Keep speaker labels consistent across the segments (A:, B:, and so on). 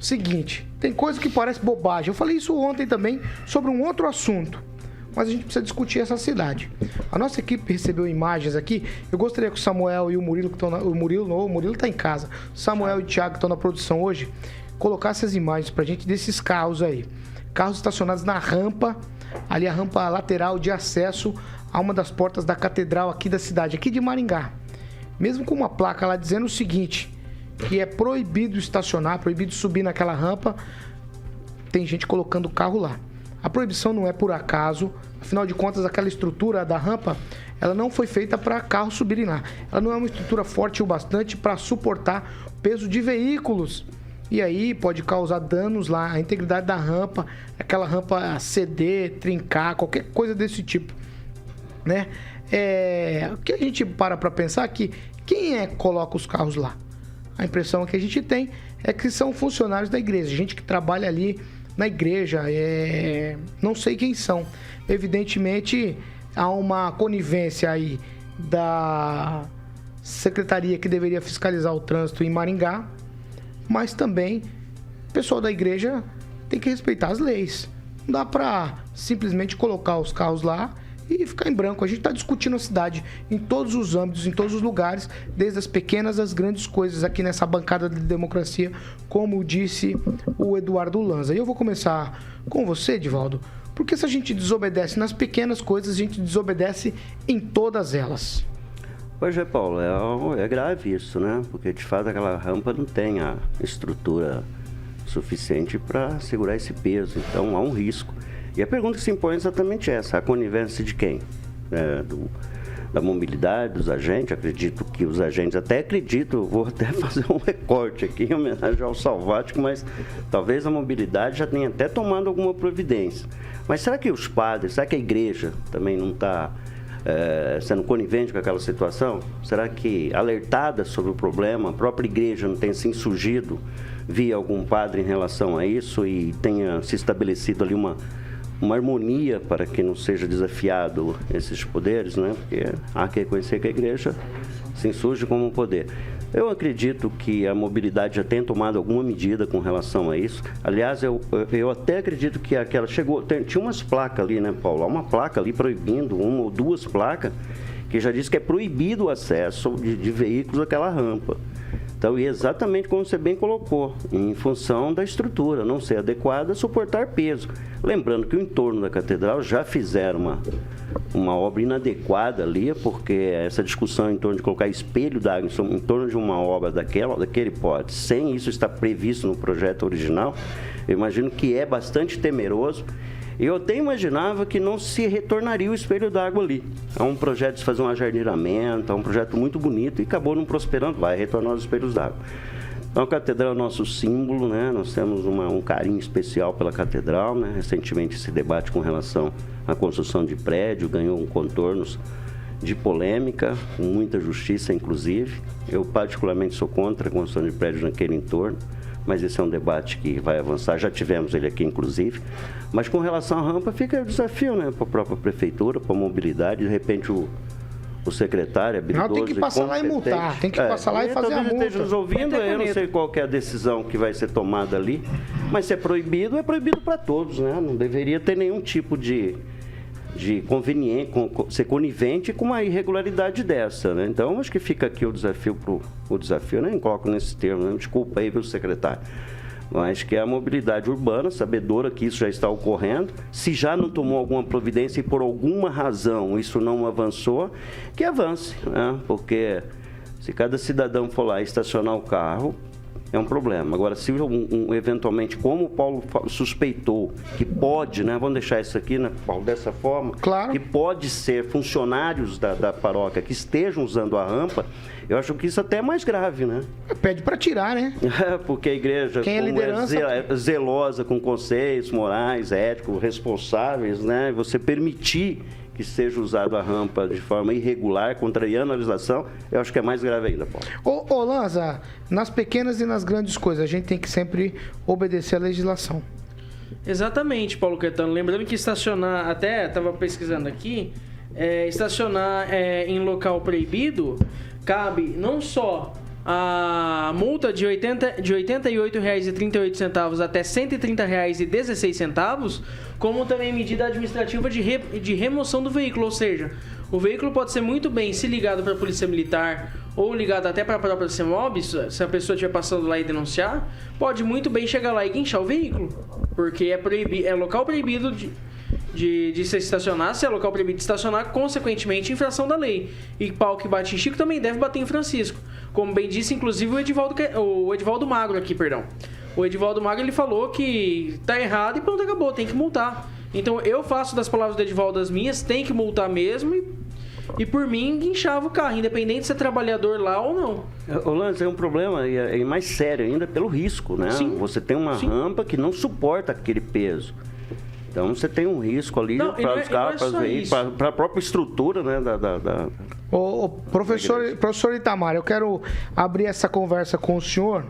A: Seguinte, tem coisa que parece bobagem. Eu falei isso ontem também sobre um outro assunto, mas a gente precisa discutir essa cidade. A nossa equipe recebeu imagens aqui. Eu gostaria que o Samuel e o Murilo, que estão o Murilo está em casa. O Samuel e o Thiago, que estão na produção hoje, colocassem as imagens pra gente desses carros aí. Carros estacionados na rampa, ali a rampa lateral de acesso a uma das portas da catedral aqui da cidade, aqui de Maringá. Mesmo com uma placa lá dizendo o seguinte, que é proibido estacionar, proibido subir naquela rampa, tem gente colocando o carro lá. A proibição não é por acaso, afinal de contas, aquela estrutura da rampa, ela não foi feita para carros subirem lá. Ela não é uma estrutura forte o bastante para suportar o peso de veículos. E aí pode causar danos lá, a integridade da rampa, aquela rampa ceder, trincar, qualquer coisa desse tipo, né? O que a gente para pensar é que quem é que coloca os carros lá? A impressão que a gente tem é que são funcionários da igreja, gente que trabalha ali na igreja, não sei quem são. Evidentemente, há uma conivência aí da secretaria que deveria fiscalizar o trânsito em Maringá, mas também o pessoal da igreja tem que respeitar as leis. Não dá para simplesmente colocar os carros lá e ficar em branco. A gente está discutindo a cidade em todos os âmbitos, em todos os lugares, desde as pequenas às grandes coisas aqui nessa bancada de democracia, como disse o Eduardo Lanza. E eu vou começar com você, Divaldo, porque se a gente desobedece nas pequenas coisas, a gente desobedece em todas elas.
B: Pois é, Paulo, é grave isso, né? Porque de fato aquela rampa não tem a estrutura suficiente para segurar esse peso, então há um risco. E a pergunta que se impõe é exatamente essa: a conivência de quem? Da mobilidade, dos agentes. Acredito que os agentes, vou até fazer um recorte aqui em homenagem ao Salvático, mas talvez a mobilidade já tenha até tomado alguma providência. Mas será que os padres, será que a igreja também não está sendo conivente com aquela situação? Será que, alertada sobre o problema, a própria igreja não tem se insurgido via algum padre em relação a isso e tenha se estabelecido ali uma harmonia para que não seja desafiado esses poderes, né? Porque há que reconhecer que a igreja se insurge como um poder. Eu acredito que a mobilidade já tenha tomado alguma medida com relação a isso. Aliás, eu até acredito que aquela tinha umas placas ali, né, Paulo? Há uma placa ali proibindo, uma ou duas placas, que já diz que é proibido o acesso de veículos àquela rampa. Então, e exatamente como você bem colocou, em função da estrutura não ser adequada a suportar peso. Lembrando que o entorno da catedral já fizeram uma obra inadequada ali, porque essa discussão em torno de colocar espelho d'água em torno de uma obra daquele porte, sem isso estar previsto no projeto original, eu imagino que é bastante temeroso. Eu até imaginava que não se retornaria o espelho d'água ali. É um projeto de fazer um ajardinamento, é um projeto muito bonito e acabou não prosperando, vai retornar os espelhos d'água. Então a catedral é o nosso símbolo, né? Nós temos um carinho especial pela catedral, né? Recentemente esse debate com relação à construção de prédio ganhou contornos de polêmica, com muita justiça inclusive. Eu particularmente sou contra a construção de prédio naquele entorno, mas esse é um debate que vai avançar, já tivemos ele aqui inclusive. Mas com relação à rampa fica o desafio, né, para a própria prefeitura, para a mobilidade, de repente o secretário habilidoso.
A: Não, tem que passar lá e multar, tem que passar lá e fazer a multa.
B: Talvez esteja nos ouvindo, eu não sei qual que é a decisão que vai ser tomada ali, mas se é proibido para todos, né? Não deveria ter nenhum tipo de ser conivente com uma irregularidade dessa, né? Então, acho que fica aqui o desafio, eu nem coloco nesse termo, né? Desculpa aí pelo secretário, mas que é a mobilidade urbana, sabedora que isso já está ocorrendo, se já não tomou alguma providência e por alguma razão isso não avançou, que avance, né? Porque se cada cidadão for lá estacionar o carro, é um problema. Agora, se eventualmente, como o Paulo suspeitou, que pode, né? Vamos deixar isso aqui, né, Paulo, dessa forma,
A: claro,
B: que pode ser funcionários da paróquia que estejam usando a rampa, eu acho que isso até é mais grave, né?
A: Pede para tirar, né?
B: Porque a igreja,
A: quem
B: como é zelosa com conceitos morais, éticos, responsáveis, né? Você permitir que seja usado a rampa de forma irregular, contrariando a legislação, eu acho que é mais grave ainda, Paulo.
A: Ô Lanza, nas pequenas e nas grandes coisas, a gente tem que sempre obedecer a legislação.
C: Exatamente, Paulo Caetano. Lembrando que estacionar, até estava pesquisando aqui, estacionar em local proibido cabe não só a multa de R$ 88,38 até R$ 130,16, como também medida administrativa de remoção do veículo, ou seja, o veículo pode ser muito bem se ligado para a Polícia Militar ou ligado até para a própria CEMOB, se a pessoa estiver passando lá e denunciar, pode muito bem chegar lá e guinchar o veículo, porque é local proibido de se estacionar. Se é local proibido de estacionar, consequentemente, infração da lei. E pau que bate em Chico também deve bater em Francisco. Como bem disse, inclusive, o Edivaldo Magro aqui, perdão. O Edivaldo Magro, ele falou que tá errado e pronto, acabou, tem que multar. Então, eu faço das palavras do Edivaldo as minhas, tem que multar mesmo e por mim, guinchava o carro, independente de ser trabalhador lá ou não.
B: Ô Lance, é um problema e mais sério ainda pelo risco, né?
C: Sim.
B: Você tem uma rampa que não suporta aquele peso. Então você tem um risco ali para os carros, para a própria estrutura, né?
A: Professor Itamar, eu quero abrir essa conversa com o senhor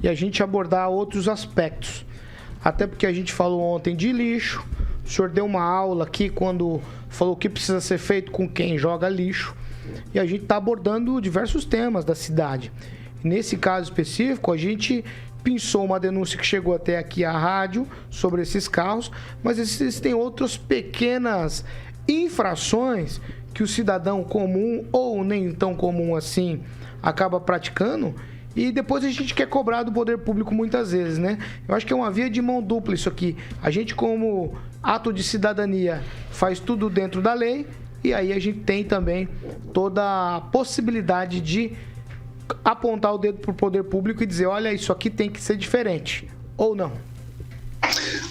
A: e a gente abordar outros aspectos. Até porque a gente falou ontem de lixo, o senhor deu uma aula aqui quando falou o que precisa ser feito com quem joga lixo. E a gente está abordando diversos temas da cidade. Nesse caso específico, a gente pensou uma denúncia que chegou até aqui à rádio sobre esses carros, mas existem outras pequenas infrações que o cidadão comum, ou nem tão comum assim, acaba praticando, e depois a gente quer cobrar do poder público muitas vezes, né? Eu acho que é uma via de mão dupla isso aqui. A gente, como ato de cidadania, faz tudo dentro da lei, e aí a gente tem também toda a possibilidade de apontar o dedo para o poder público e dizer, olha, isso aqui tem que ser diferente, ou não?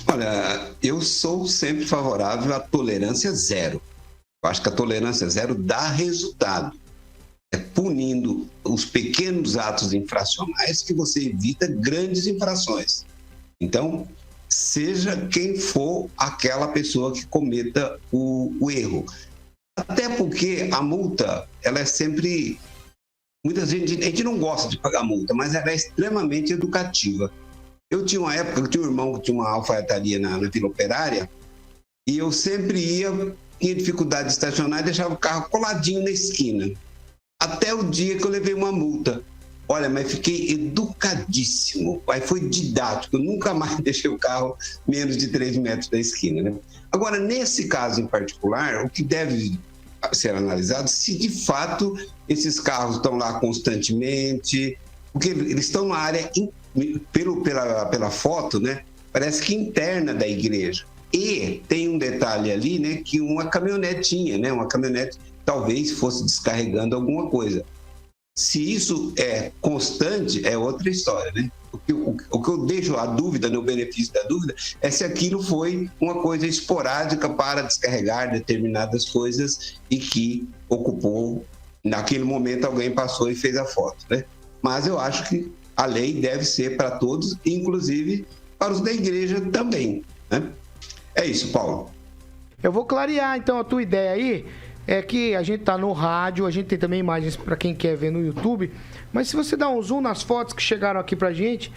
D: Olha, eu sou sempre favorável à tolerância zero. Eu acho que a tolerância zero dá resultado. É punindo os pequenos atos infracionais que você evita grandes infrações. Então, seja quem for aquela pessoa que cometa o erro. Até porque a multa, ela é sempre... Muita gente, a gente não gosta de pagar multa, mas ela é extremamente educativa. Eu tinha uma época, eu tinha um irmão que tinha uma alfaiataria na Vila Operária, e eu sempre tinha dificuldade de estacionar e deixava o carro coladinho na esquina. Até o dia que eu levei uma multa. Olha, mas fiquei educadíssimo. Aí foi didático. Eu nunca mais deixei o carro menos de 3 metros da esquina, né? Agora, nesse caso em particular, o que deve ser analisado se de fato esses carros estão lá constantemente, porque eles estão na área, pela foto, né? Parece que interna da igreja. E tem um detalhe ali, né? Que uma caminhonetinha, né? Uma caminhonete talvez fosse descarregando alguma coisa. Se isso é constante, é outra história, né? O que eu deixo a dúvida, no benefício da dúvida, é se aquilo foi uma coisa esporádica para descarregar determinadas coisas e que ocupou, naquele momento alguém passou e fez a foto, né? Mas eu acho que a lei deve ser para todos, inclusive para os da igreja também, né? É isso, Paulo.
A: Eu vou clarear, então, a tua ideia aí. É que a gente tá no rádio, a gente tem também imagens para quem quer ver no YouTube, mas se você dá um zoom nas fotos que chegaram aqui pra gente,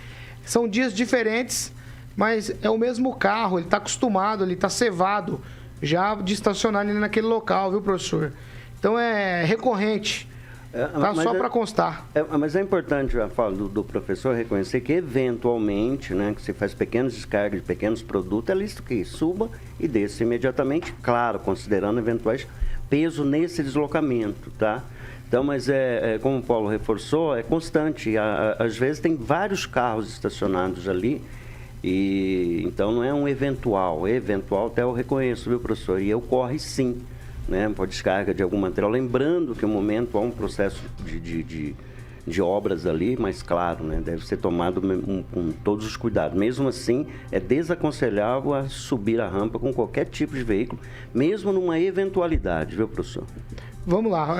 A: são dias diferentes, mas é o mesmo carro, ele tá acostumado, ele tá cevado já de estacionar ali naquele local, viu, professor? Então é recorrente, tá só para constar.
B: Mas é importante, a fala do professor, reconhecer que eventualmente, né, que você faz pequenas descargas de pequenos produtos, é lícito que suba e desça imediatamente, claro, considerando eventuais peso nesse deslocamento, tá? Então, mas como o Paulo reforçou, é constante. Às vezes tem vários carros estacionados ali e então não é um eventual. Eventual até eu reconheço, viu, professor? E ocorre sim, né? Por descarga de algum material. Lembrando que no momento há um processo de obras ali, mas claro, né, deve ser tomado com todos os cuidados. Mesmo assim, é desaconselhável a subir a rampa com qualquer tipo de veículo, mesmo numa eventualidade, viu, professor?
A: Vamos lá,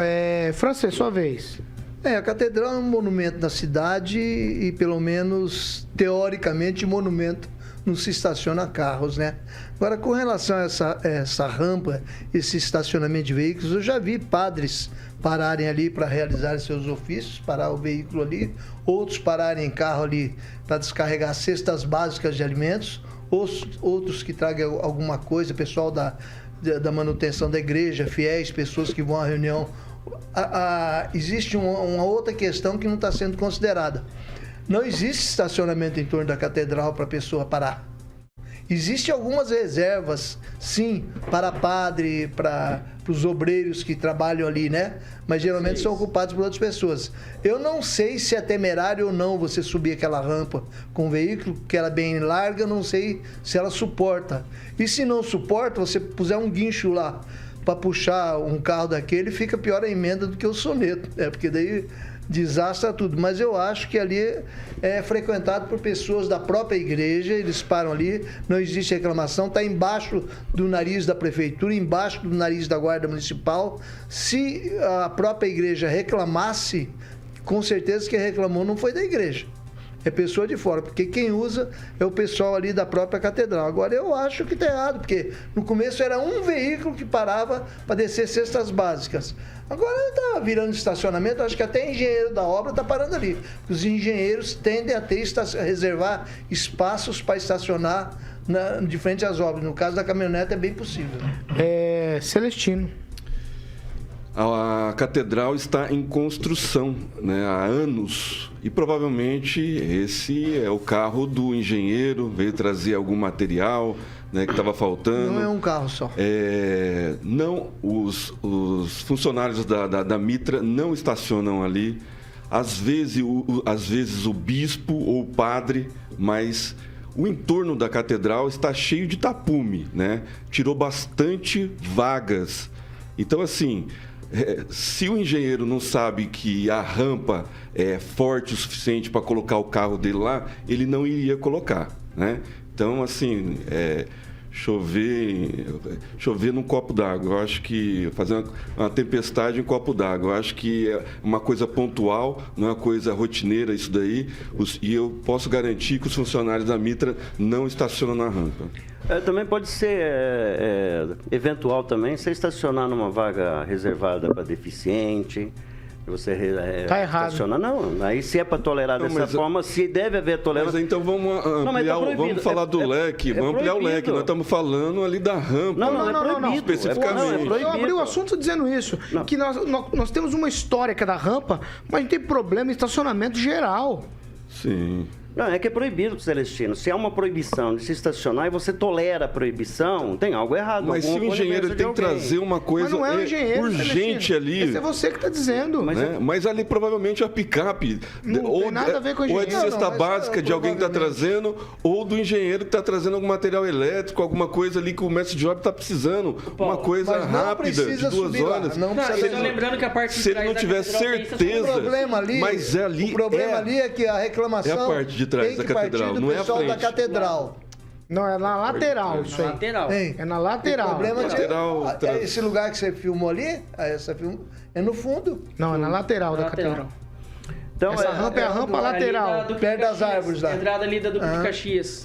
A: Francês, sua vez.
E: A catedral é um monumento da cidade e, pelo menos, teoricamente, monumento não se estaciona carros, né? Agora, com relação a essa rampa, esse estacionamento de veículos, eu já vi padres pararem ali para realizar seus ofícios, parar o veículo ali, outros pararem em carro ali para descarregar cestas básicas de alimentos, outros que tragam alguma coisa, pessoal da manutenção da igreja, fiéis, pessoas que vão à reunião existe uma outra questão que não está sendo considerada. Não existe estacionamento em torno da catedral para a pessoa parar. Existem algumas reservas, sim, para padre, para os obreiros que trabalham ali, né? Mas geralmente são ocupados por outras pessoas. Eu não sei se é temerário ou não você subir aquela rampa com o veículo, que ela é bem larga, eu não sei se ela suporta. E se não suporta, você puser um guincho lá para puxar um carro daquele, fica pior a emenda do que o soneto, né? Porque daí desastra tudo. Mas eu acho que ali é frequentado por pessoas da própria igreja, eles param ali, não existe reclamação, está embaixo do nariz da prefeitura, embaixo do nariz da guarda municipal. Se a própria igreja reclamasse, com certeza quem reclamou não foi da igreja, é pessoa de fora, porque quem usa é o pessoal ali da própria catedral. Agora, eu acho que está errado, porque no começo era um veículo que parava para descer cestas básicas. Agora está virando estacionamento, acho que até engenheiro da obra está parando ali. Os engenheiros tendem a reservar espaços para estacionar de frente às obras. No caso da caminhonete é bem possível.
A: Celestino.
F: A catedral está em construção, né, há anos, e provavelmente esse é o carro do engenheiro, veio trazer algum material, né, que estava faltando.
E: Não é um carro só.
F: Não, os funcionários da Mitra não estacionam ali. Às vezes o bispo ou o padre, mas o entorno da catedral está cheio de tapume, né? Tirou bastante vagas. Então, assim, se o engenheiro não sabe que a rampa é forte o suficiente para colocar o carro dele lá, ele não iria colocar, né? Então, assim, chover num copo d'água. Eu acho que fazer uma tempestade em copo d'água. Eu acho que é uma coisa pontual, não é uma coisa rotineira isso daí. E eu posso garantir que os funcionários da Mitra não estacionam na rampa.
B: Também pode ser eventual também, você estacionar numa vaga reservada para deficiente. Você
A: tá errado.
B: estaciona, não. Aí se é para tolerar dessa forma, se deve haver tolerância.
F: Mas então vamos ampliar, vamos falar do leque, vamos ampliar o leque. Nós estamos falando ali da rampa.
B: Não,
F: especificamente.
A: Eu abri o assunto dizendo isso, que nós temos uma história que é da rampa, mas não tem problema em estacionamento geral.
F: Sim.
B: Não, é que é proibido, Celestino. Se há uma proibição de se estacionar e você tolera a proibição, tem algo errado.
F: Mas se o engenheiro ele tem que trazer uma coisa urgente ali...
A: Esse é você que está dizendo.
F: Mas ali provavelmente a picape...
A: Não tem nada a ver com o engenheiro.
F: Ou é de cesta básica de alguém que está trazendo, ou do engenheiro que está trazendo algum material elétrico, alguma coisa ali que o mestre de obra está precisando. Uma coisa rápida, de 2 horas.
C: Lembrando que a parte de
F: se ele não tiver certeza...
E: O problema ali é que a reclamação...
F: É a parte de trás da catedral, não é a frente.
E: Da catedral.
A: Não, é na lateral isso aí. É na lateral.
E: O problema é esse lugar que você filmou ali, é no fundo.
A: Não, é na lateral da catedral.
B: Então,
A: essa rampa é a rampa lateral.
E: Perto das árvores lá.
C: Entrada ali da Duque de Caxias.